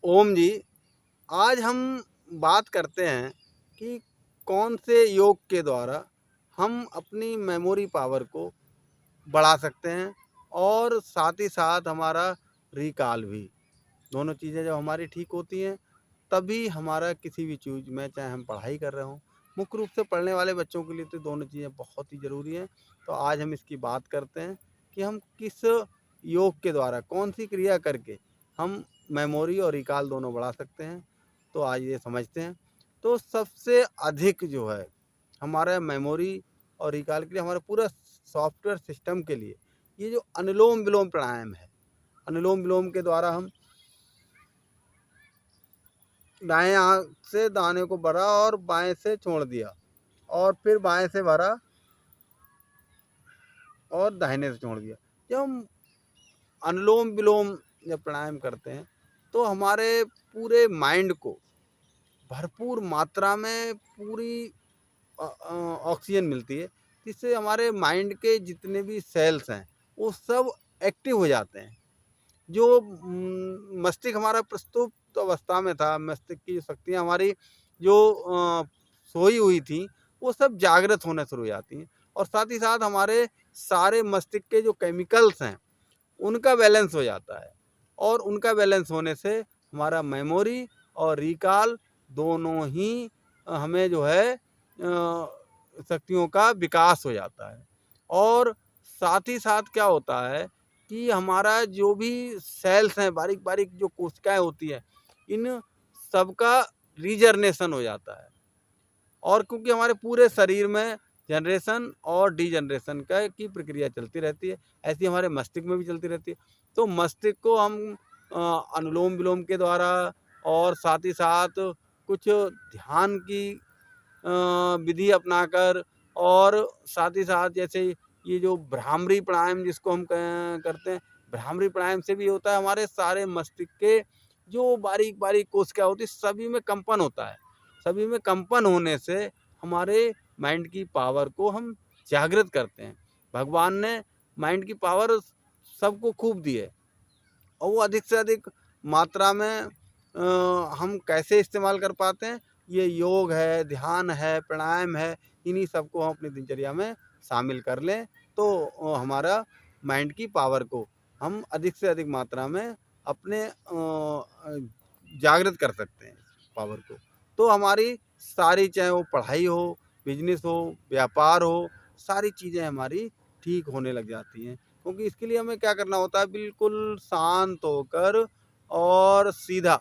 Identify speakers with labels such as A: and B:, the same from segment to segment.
A: ओम जी, आज हम बात करते हैं कि कौन से योग के द्वारा हम अपनी मेमोरी पावर को बढ़ा सकते हैं और साथ ही साथ हमारा रिकॉल भी। दोनों चीज़ें जब हमारी ठीक होती हैं तभी हमारा किसी भी चीज़ में, चाहे हम पढ़ाई कर रहे हों, मुख्य रूप से पढ़ने वाले बच्चों के लिए तो दोनों चीज़ें बहुत ही ज़रूरी हैं। तो आज हम इसकी बात करते हैं कि हम किस योग के द्वारा, कौन सी क्रिया करके हम मेमोरी और रिकॉल दोनों बढ़ा सकते हैं। तो आज ये समझते हैं। तो सबसे अधिक जो है हमारा मेमोरी और रिकॉल के लिए, हमारा पूरा सॉफ्टवेयर सिस्टम के लिए, ये जो अनुलोम विलोम प्राणायाम है। अनुलोम विलोम के द्वारा हम दाएं आँख से दाने को भरा और बाएं से छोड़ दिया, और फिर बाएं से भरा और दाहिने से छोड़ दिया। जब हम अनुलोम विलोम जब प्राणायाम करते हैं तो हमारे पूरे माइंड को भरपूर मात्रा में पूरी ऑक्सीजन मिलती है, जिससे हमारे माइंड के जितने भी सेल्स हैं वो सब एक्टिव हो जाते हैं। जो मस्तिष्क हमारा प्रस्तुत अवस्था में था, मस्तिष्क की शक्तियाँ हमारी जो सोई हुई थी, वो सब जागृत होना शुरू हो जाती हैं। और साथ ही साथ हमारे सारे मस्तिष्क के जो केमिकल्स हैं उनका बैलेंस हो जाता है, और उनका बैलेंस होने से हमारा मेमोरी और रिकॉल दोनों ही हमें जो है शक्तियों का विकास हो जाता है। और साथ ही साथ क्या होता है कि हमारा जो भी सेल्स हैं, बारीक बारीक जो कोशिकाएं होती हैं, इन सबका रीजनरेशन हो जाता है। और क्योंकि हमारे पूरे शरीर में जनरेशन और डीजनरेशन का की प्रक्रिया चलती रहती है, ऐसी हमारे मस्तिष्क में भी चलती रहती है। तो मस्तिष्क को हम अनुलोम विलोम के द्वारा और साथ ही साथ कुछ ध्यान की विधि अपनाकर, और साथ ही साथ जैसे ये जो भ्रामरी प्राणायाम जिसको हम करते हैं, भ्रामरी प्राणायाम से भी होता है, हमारे सारे मस्तिष्क के जो बारीक बारीक कोशिका होती है सभी में कंपन होता है। सभी में कंपन होने से हमारे माइंड की पावर को हम जागृत करते हैं। भगवान ने माइंड की पावर सबको खूब दी है, और वो अधिक से अधिक मात्रा में हम कैसे इस्तेमाल कर पाते हैं, ये योग है, ध्यान है, प्राणायाम है, इन्हीं सबको हम अपनी दिनचर्या में शामिल कर लें तो हमारा माइंड की पावर को हम अधिक से अधिक मात्रा में अपने जागृत कर सकते हैं पावर को। तो हमारी सारी, चाहे वो पढ़ाई हो, बिजनेस हो, व्यापार हो, सारी चीज़ें हमारी ठीक होने लग जाती हैं। क्योंकि इसके लिए हमें क्या करना होता है, बिल्कुल शांत होकर और सीधा,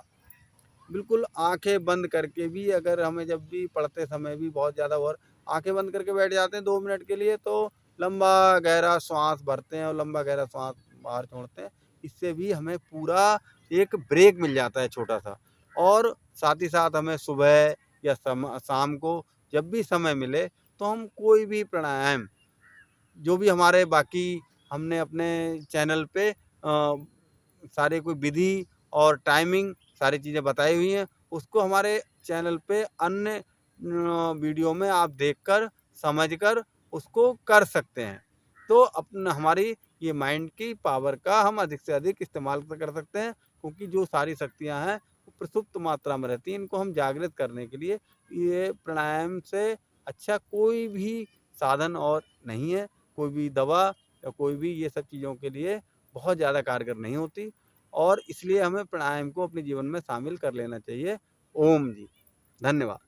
A: बिल्कुल आंखें बंद करके भी, अगर हमें जब भी पढ़ते समय भी बहुत ज़्यादा और आंखें बंद करके बैठ जाते हैं 2 मिनट के लिए, तो लंबा गहरा श्वास भरते हैं और लंबा गहरा श्वास बाहर छोड़ते हैं। इससे भी हमें पूरा एक ब्रेक मिल जाता है छोटा सा। और साथ ही साथ हमें सुबह या शाम को जब भी समय मिले तो हम कोई भी प्राणायाम, जो भी हमारे बाकी हमने अपने चैनल पे सारे कोई विधि और टाइमिंग सारी चीज़ें बताई हुई हैं, उसको हमारे चैनल पे अन्य वीडियो में आप देखकर, समझकर उसको कर सकते हैं। तो अपना हमारी ये माइंड की पावर का हम अधिक से अधिक इस्तेमाल कर सकते हैं, क्योंकि जो सारी शक्तियाँ हैं वो प्रसुप्त मात्रा में रहती हैं। इनको हम जागृत करने के लिए ये प्राणायाम से अच्छा कोई भी साधन और नहीं है। कोई भी दवा या कोई भी ये सब चीज़ों के लिए बहुत ज़्यादा कारगर नहीं होती, और इसलिए हमें प्राणायाम को अपने जीवन में शामिल कर लेना चाहिए। ओम जी, धन्यवाद।